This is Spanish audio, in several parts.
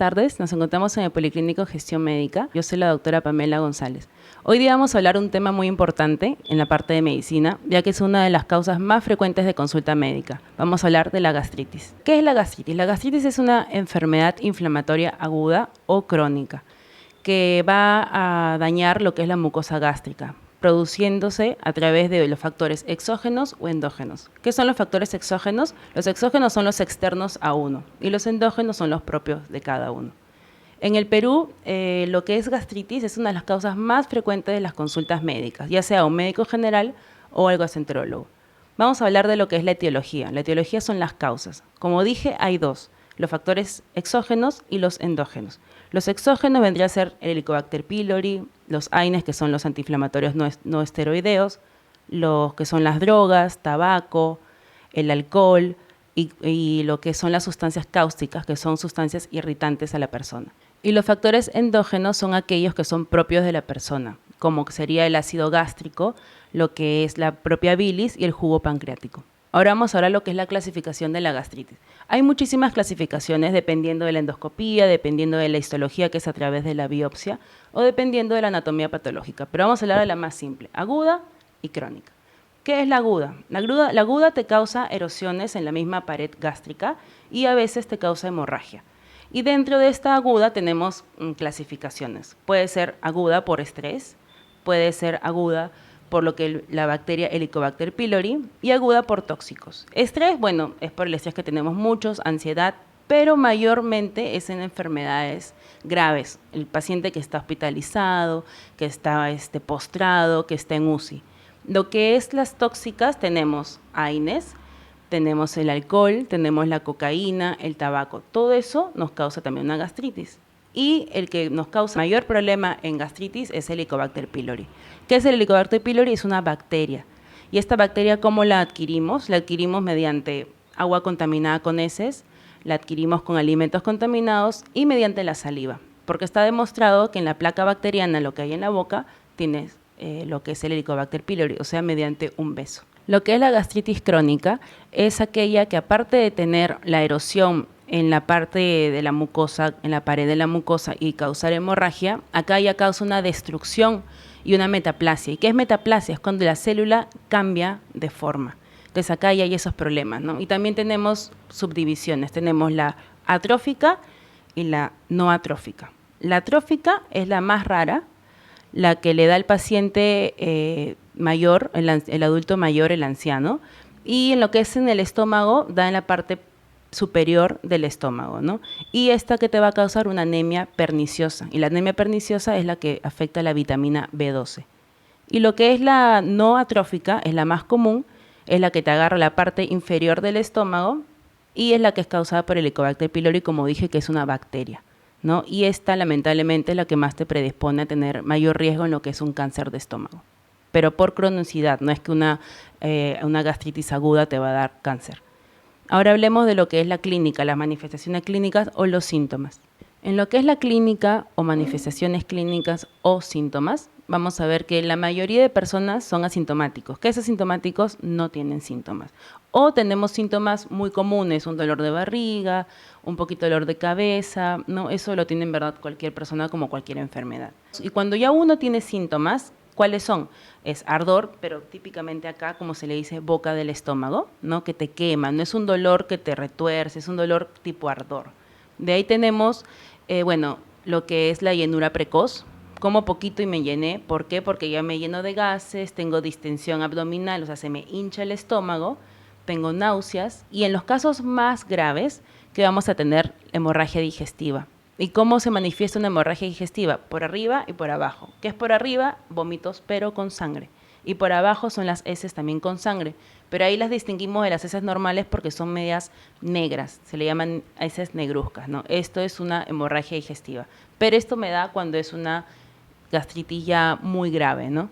tardes. Nos encontramos en el Policlínico Gestión Médica. Yo soy la doctora Pamela González. Hoy día vamos a hablar un tema muy importante en la parte de medicina, ya que es una de las causas más frecuentes de consulta médica. Vamos a hablar de la gastritis. ¿Qué es la gastritis? La gastritis es una enfermedad inflamatoria aguda o crónica que va a dañar lo que es la mucosa gástrica, produciéndose a través de los factores exógenos o endógenos. ¿Qué son los factores exógenos? Los exógenos son los externos a uno y los endógenos son los propios de cada uno. En el Perú, lo que es gastritis es una de las causas más frecuentes de las consultas médicas, ya sea un médico general o el gastroenterólogo. Vamos a hablar de lo que es la etiología. La etiología son las causas. Como dije, hay dos, los factores exógenos y los endógenos. Los exógenos vendría a ser el Helicobacter pylori, los AINES, que son los antiinflamatorios no esteroideos, los que son las drogas, tabaco, el alcohol y lo que son las sustancias cáusticas, que son sustancias irritantes a la persona. Y los factores endógenos son aquellos que son propios de la persona, como sería el ácido gástrico, lo que es la propia bilis y el jugo pancreático. Ahora vamos a hablar lo que es la clasificación de la gastritis. Hay muchísimas clasificaciones dependiendo de la endoscopía, dependiendo de la histología, que es a través de la biopsia, o dependiendo de la anatomía patológica. Pero vamos a hablar de la más simple, aguda y crónica. ¿Qué es la aguda? La aguda te causa erosiones en la misma pared gástrica y a veces te causa hemorragia. Y dentro de esta aguda tenemos clasificaciones. Puede ser aguda por estrés, puede ser aguda por lo que la bacteria Helicobacter pylori y aguda por tóxicos. Estrés, bueno, es por el estrés que tenemos muchos, ansiedad, pero mayormente es en enfermedades graves. El paciente que está hospitalizado, que está postrado, que está en UCI. Lo que es las tóxicas tenemos AINES, tenemos el alcohol, tenemos la cocaína, el tabaco. Todo eso nos causa también una gastritis. Y el que nos causa mayor problema en gastritis es el Helicobacter pylori. ¿Qué es el Helicobacter pylori? Es una bacteria. Y esta bacteria, ¿cómo la adquirimos? La adquirimos mediante agua contaminada con heces, la adquirimos con alimentos contaminados y mediante la saliva. Porque está demostrado que en la placa bacteriana, lo que hay en la boca, tienes lo que es el Helicobacter pylori, o sea, mediante un beso. Lo que es la gastritis crónica es aquella que, aparte de tener la erosión en la parte de la mucosa, en la pared de la mucosa y causar hemorragia, acá ya causa una destrucción y una metaplasia. ¿Y qué es metaplasia? Es cuando la célula cambia de forma. Entonces acá ya hay esos problemas, ¿no? Y también tenemos subdivisiones. Tenemos la atrófica y la no atrófica. La atrófica es la más rara, la que le da al paciente mayor, el adulto mayor, el anciano, y en lo que es en el estómago, da en la parte superior del estómago, ¿no? Y esta que te va a causar una anemia perniciosa, y la anemia perniciosa es la que afecta a la vitamina B12. Y lo que es la no atrófica, es la más común, es la que te agarra la parte inferior del estómago, y es la que es causada por el Helicobacter pylori, como dije, que es una bacteria, ¿no? Y esta, lamentablemente, es la que más te predispone a tener mayor riesgo en lo que es un cáncer de estómago. Pero por cronicidad, no es que una gastritis aguda te va a dar cáncer. Ahora hablemos de lo que es la clínica, las manifestaciones clínicas o los síntomas. En lo que es la clínica o manifestaciones clínicas o síntomas, vamos a ver que la mayoría de personas son asintomáticos, que esos asintomáticos no tienen síntomas. O tenemos síntomas muy comunes, un dolor de barriga, un poquito de dolor de cabeza, ¿no? Eso lo tiene en verdad cualquier persona como cualquier enfermedad. Y cuando ya uno tiene síntomas, ¿cuáles son? Es ardor, pero típicamente acá, como se le dice, boca del estómago, ¿no? Que te quema, no es un dolor que te retuerce, es un dolor tipo ardor. De ahí tenemos, lo que es la llenura precoz. Como poquito y me llené. ¿Por qué? Porque ya me lleno de gases, tengo distensión abdominal, o sea, se me hincha el estómago, tengo náuseas y en los casos más graves que vamos a tener hemorragia digestiva. ¿Y cómo se manifiesta una hemorragia digestiva? Por arriba y por abajo. ¿Qué es por arriba? Vómitos, pero con sangre. Y por abajo son las heces también con sangre. Pero ahí las distinguimos de las heces normales porque son medias negras. Se le llaman heces negruzcas, ¿no? Esto es una hemorragia digestiva. Pero esto me da cuando es una gastritis ya muy grave, ¿no?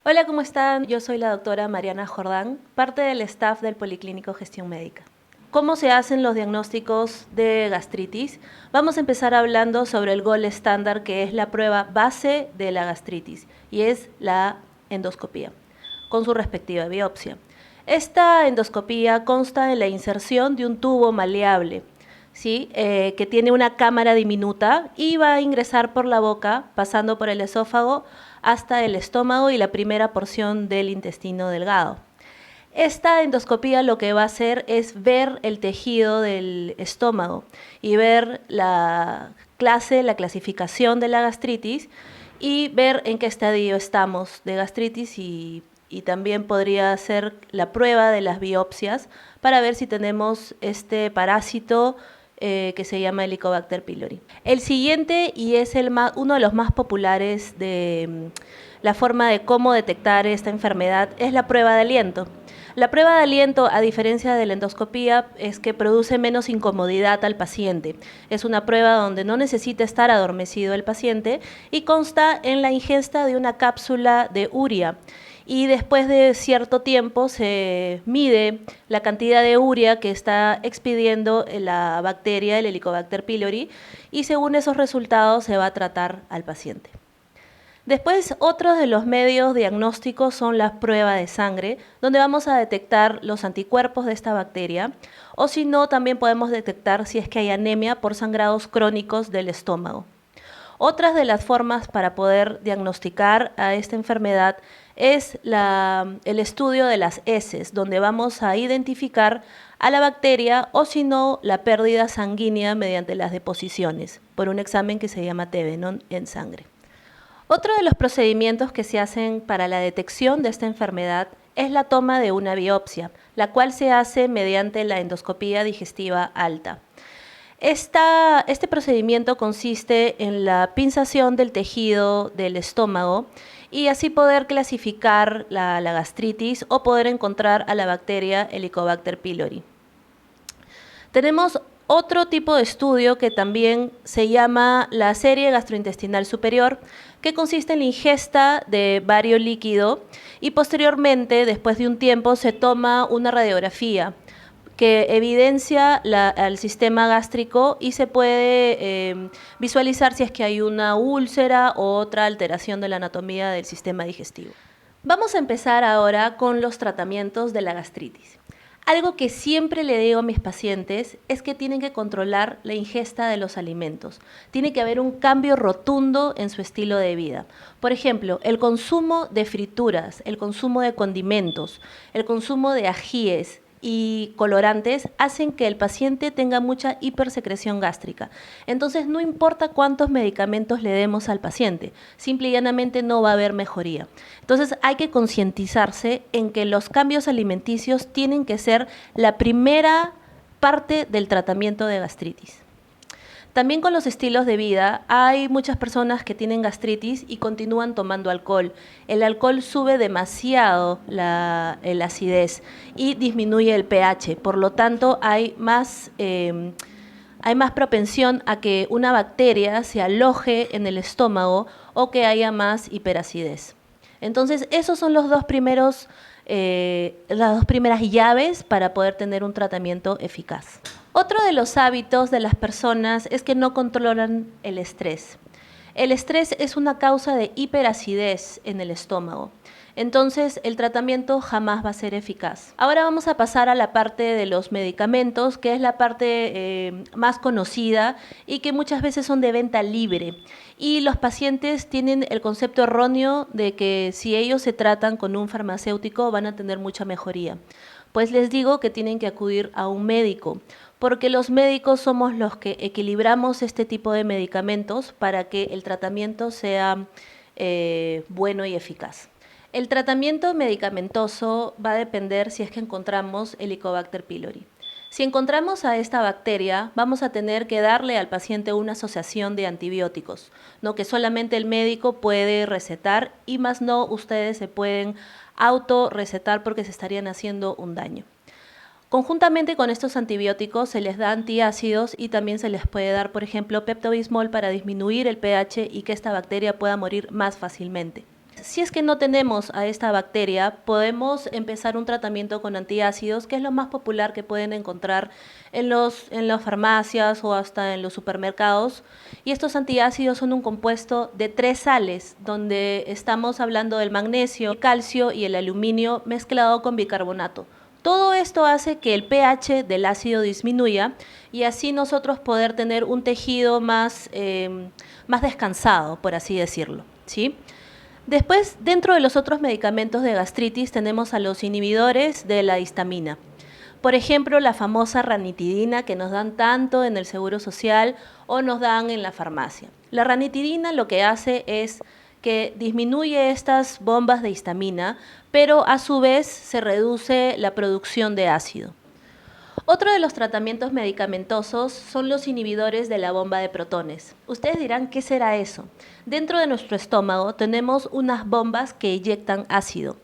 Hola, ¿cómo están? Yo soy la doctora Mariana Jordán, parte del staff del Policlínico Gestión Médica. ¿Cómo se hacen los diagnósticos de gastritis? Vamos a empezar hablando sobre el gold estándar, que es la prueba base de la gastritis, y es la endoscopía, con su respectiva biopsia. Esta endoscopía consta en la inserción de un tubo maleable. ¿sí? Que tiene una cámara diminuta y va a ingresar por la boca, pasando por el esófago hasta el estómago y la primera porción del intestino delgado. Esta endoscopía lo que va a hacer es ver el tejido del estómago y ver la clasificación de la gastritis y ver en qué estadio estamos de gastritis y también podría hacer la prueba de las biopsias para ver si tenemos este parásito que se llama Helicobacter pylori. El siguiente, y es uno de los más populares de la forma de cómo detectar esta enfermedad, es la prueba de aliento. La prueba de aliento, a diferencia de la endoscopía, es que produce menos incomodidad al paciente. Es una prueba donde no necesita estar adormecido el paciente y consta en la ingesta de una cápsula de urea. Y después de cierto tiempo se mide la cantidad de urea que está expidiendo la bacteria, el Helicobacter pylori, y según esos resultados se va a tratar al paciente. Después, otros de los medios diagnósticos son las pruebas de sangre, donde vamos a detectar los anticuerpos de esta bacteria, o si no, también podemos detectar si es que hay anemia por sangrados crónicos del estómago. Otras de las formas para poder diagnosticar a esta enfermedad es el estudio de las heces, donde vamos a identificar a la bacteria o si no, la pérdida sanguínea mediante las deposiciones, por un examen que se llama Tevenon en sangre. Otro de los procedimientos que se hacen para la detección de esta enfermedad es la toma de una biopsia, la cual se hace mediante la endoscopía digestiva alta. Este procedimiento consiste en la pinzación del tejido del estómago y así poder clasificar la gastritis o poder encontrar a la bacteria Helicobacter pylori. Tenemos otro tipo de estudio que también se llama la serie gastrointestinal superior, que consiste en la ingesta de bario líquido y posteriormente, después de un tiempo, se toma una radiografía que evidencia al sistema gástrico y se puede visualizar si es que hay una úlcera o otra alteración de la anatomía del sistema digestivo. Vamos a empezar ahora con los tratamientos de la gastritis. Algo que siempre le digo a mis pacientes es que tienen que controlar la ingesta de los alimentos. Tiene que haber un cambio rotundo en su estilo de vida. Por ejemplo, el consumo de frituras, el consumo de condimentos, el consumo de ajíes y colorantes hacen que el paciente tenga mucha hipersecreción gástrica. Entonces, no importa cuántos medicamentos le demos al paciente, simple y llanamente no va a haber mejoría. Entonces, hay que concientizarse en que los cambios alimenticios tienen que ser la primera parte del tratamiento de gastritis. También con los estilos de vida, hay muchas personas que tienen gastritis y continúan tomando alcohol. El alcohol sube demasiado la acidez y disminuye el pH, por lo tanto hay más propensión a que una bacteria se aloje en el estómago o que haya más hiperacidez. Entonces, esos son las dos primeras llaves para poder tener un tratamiento eficaz. Otro de los hábitos de las personas es que no controlan el estrés. El estrés es una causa de hiperacidez en el estómago. Entonces, el tratamiento jamás va a ser eficaz. Ahora vamos a pasar a la parte de los medicamentos, que es la parte más conocida y que muchas veces son de venta libre. Y los pacientes tienen el concepto erróneo de que si ellos se tratan con un farmacéutico van a tener mucha mejoría. Pues les digo que tienen que acudir a un médico, porque los médicos somos los que equilibramos este tipo de medicamentos para que el tratamiento sea bueno y eficaz. El tratamiento medicamentoso va a depender si es que encontramos Helicobacter pylori. Si encontramos a esta bacteria, vamos a tener que darle al paciente una asociación de antibióticos, no que solamente el médico puede recetar y más no ustedes se pueden autorrecetar porque se estarían haciendo un daño. Conjuntamente con estos antibióticos se les da antiácidos y también se les puede dar, por ejemplo, Pepto-Bismol para disminuir el pH y que esta bacteria pueda morir más fácilmente. Si es que no tenemos a esta bacteria, podemos empezar un tratamiento con antiácidos, que es lo más popular que pueden encontrar en las farmacias o hasta en los supermercados. Y estos antiácidos son un compuesto de 3 sales, donde estamos hablando del magnesio, el calcio y el aluminio mezclado con bicarbonato. Todo esto hace que el pH del ácido disminuya y así nosotros poder tener un tejido más descansado, por así decirlo, ¿sí? Después, dentro de los otros medicamentos de gastritis, tenemos a los inhibidores de la histamina. Por ejemplo, la famosa ranitidina que nos dan tanto en el Seguro Social o nos dan en la farmacia. La ranitidina lo que hace es que disminuye estas bombas de histamina, pero a su vez se reduce la producción de ácido. Otro de los tratamientos medicamentosos son los inhibidores de la bomba de protones. Ustedes dirán, ¿qué será eso? Dentro de nuestro estómago tenemos unas bombas que eyectan ácido.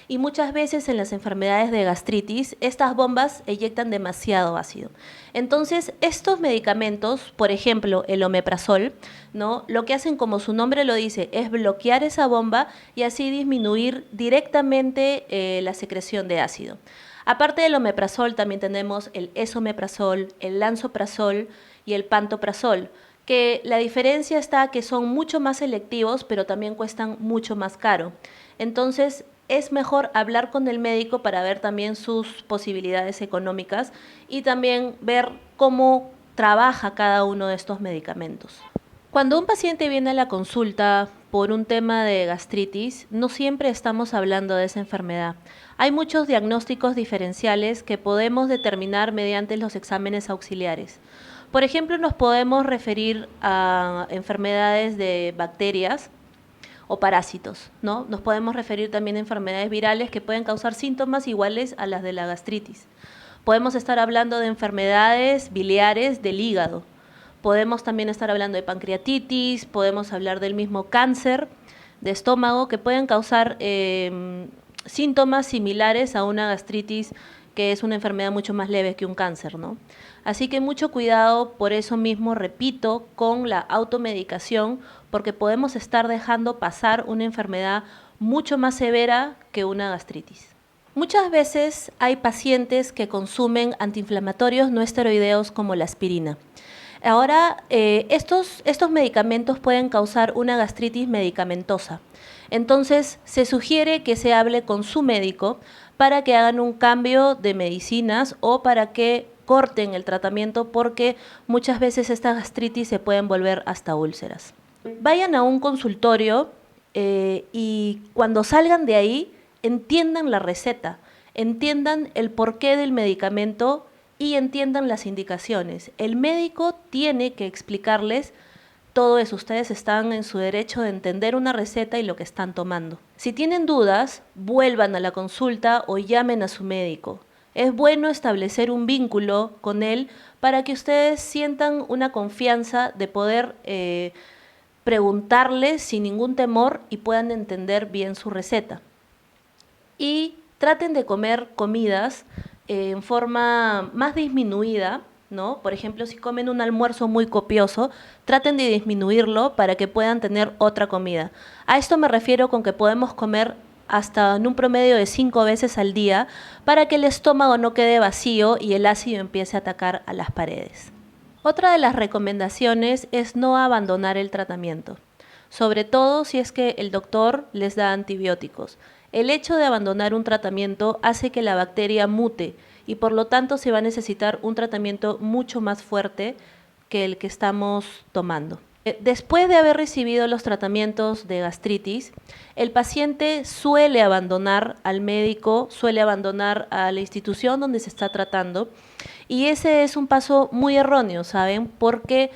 Y muchas veces en las enfermedades de gastritis, estas bombas eyectan demasiado ácido. Entonces, estos medicamentos, por ejemplo, el omeprazol, ¿no? Lo que hacen, como su nombre lo dice, es bloquear esa bomba y así disminuir directamente la secreción de ácido. Aparte del omeprazol, también tenemos el esomeprazol, el lansoprazol y el pantoprazol, que la diferencia está que son mucho más selectivos, pero también cuestan mucho más caro. Entonces, es mejor hablar con el médico para ver también sus posibilidades económicas y también ver cómo trabaja cada uno de estos medicamentos. Cuando un paciente viene a la consulta por un tema de gastritis, no siempre estamos hablando de esa enfermedad. Hay muchos diagnósticos diferenciales que podemos determinar mediante los exámenes auxiliares. Por ejemplo, nos podemos referir a enfermedades de bacterias o parásitos, ¿no? Nos podemos referir también a enfermedades virales que pueden causar síntomas iguales a las de la gastritis. Podemos estar hablando de enfermedades biliares del hígado. Podemos también estar hablando de pancreatitis, podemos hablar del mismo cáncer de estómago que pueden causar síntomas similares a una gastritis, que es una enfermedad mucho más leve que un cáncer, ¿no? Así que mucho cuidado, por eso mismo repito, con la automedicación, porque podemos estar dejando pasar una enfermedad mucho más severa que una gastritis. Muchas veces hay pacientes que consumen antiinflamatorios no esteroideos como la aspirina. Ahora, estos medicamentos pueden causar una gastritis medicamentosa. Entonces, se sugiere que se hable con su médico para que hagan un cambio de medicinas o para que corten el tratamiento, porque muchas veces estas gastritis se pueden volver hasta úlceras. Vayan a un consultorio y cuando salgan de ahí, entiendan la receta, entiendan el porqué del medicamento y entiendan las indicaciones. El médico tiene que explicarles todo eso. Ustedes están en su derecho de entender una receta y lo que están tomando. Si tienen dudas, vuelvan a la consulta o llamen a su médico. Es bueno establecer un vínculo con él para que ustedes sientan una confianza de poder preguntarle sin ningún temor y puedan entender bien su receta. Y traten de comer comidas en forma más disminuida, ¿no? Por ejemplo, si comen un almuerzo muy copioso, traten de disminuirlo para que puedan tener otra comida. A esto me refiero con que podemos comer hasta en un promedio de 5 veces al día para que el estómago no quede vacío y el ácido empiece a atacar a las paredes. Otra de las recomendaciones es no abandonar el tratamiento, sobre todo si es que el doctor les da antibióticos. El hecho de abandonar un tratamiento hace que la bacteria mute y por lo tanto se va a necesitar un tratamiento mucho más fuerte que el que estamos tomando. Después de haber recibido los tratamientos de gastritis, el paciente suele abandonar al médico, suele abandonar a la institución donde se está tratando y ese es un paso muy erróneo, ¿saben? Porque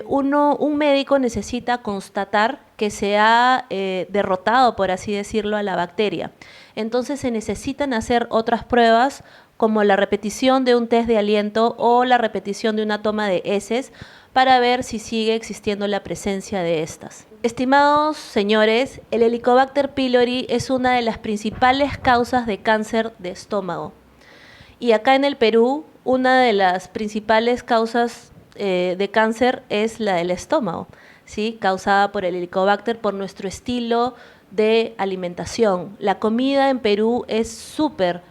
un médico necesita constatar que se ha derrotado, por así decirlo, a la bacteria. Entonces se necesitan hacer otras pruebas como la repetición de un test de aliento o la repetición de una toma de heces para ver si sigue existiendo la presencia de estas. Estimados señores, el Helicobacter pylori es una de las principales causas de cáncer de estómago. Y acá en el Perú, una de las principales causas de cáncer es la del estómago, ¿sí? Causada por el Helicobacter, por nuestro estilo de alimentación. La comida en Perú es súper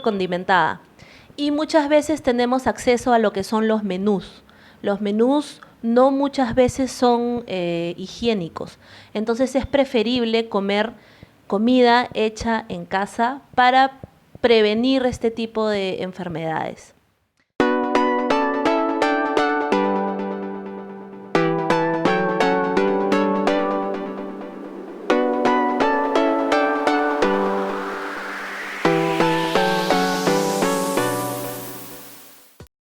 condimentada y muchas veces tenemos acceso a lo que son los menús. Los menús no muchas veces son higiénicos, entonces es preferible comer comida hecha en casa para prevenir este tipo de enfermedades?